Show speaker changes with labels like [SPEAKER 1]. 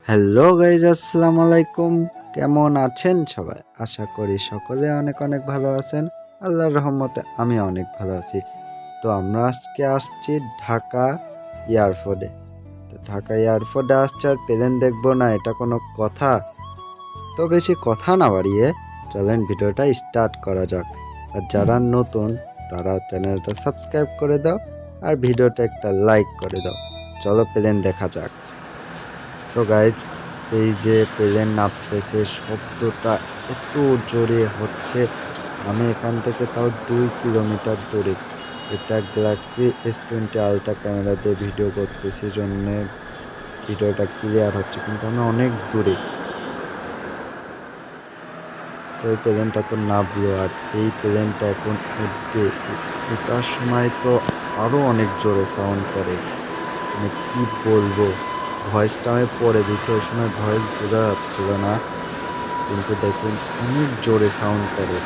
[SPEAKER 1] Hello guys, আসসালামু আলাইকুম। কেমন আছেন সবাই? আশা করি সকলে অনেক অনেক ভালো আছেন। আল্লাহর রহমতে আমি অনেক ভালো আছি। তো আমরা আজকে আসছি ঢাকা এয়ারপোর্টে। তো ঢাকা এয়ারপোর্টে আসছে আর প্লেন দেখবো না, এটা কোনো কথা? তো বেশি কথা না বাড়িয়ে চলেন ভিডিওটা স্টার্ট করা যাক। আর যারা নতুন তারা চ্যানেলটা সাবস্ক্রাইব করে দাও আর ভিডিওটা একটা লাইক করে দাও। চলো প্লেন দেখা যাক। সো গাইজ, এই যে প্লেন নামতেছে শব্দটা এত জোরে হচ্ছে, আমি এখান থেকে তাও 2 কিলোমিটার দূরে। এটা গ্যালাক্সি S20 আলট্রা ক্যামেরা দিয়ে ভিডিও করতেছি, জন্য ভিডিওটা ক্লিয়ার হচ্ছে, কিন্তু আমি অনেক দূরে। সো এই প্লেনটা তো নামলো আর এই প্লেনটা এখন উঠবে। ওঠার সময় তো আরও অনেক জোরে সাউন্ড করে, মানে কি বলবো। ভয়েসটা আমি পরে দিছি, ওই সময় ভয়েস বোঝা যাচ্ছিল না, কিন্তু দেখেন অনেক জোরে সাউন্ড করে।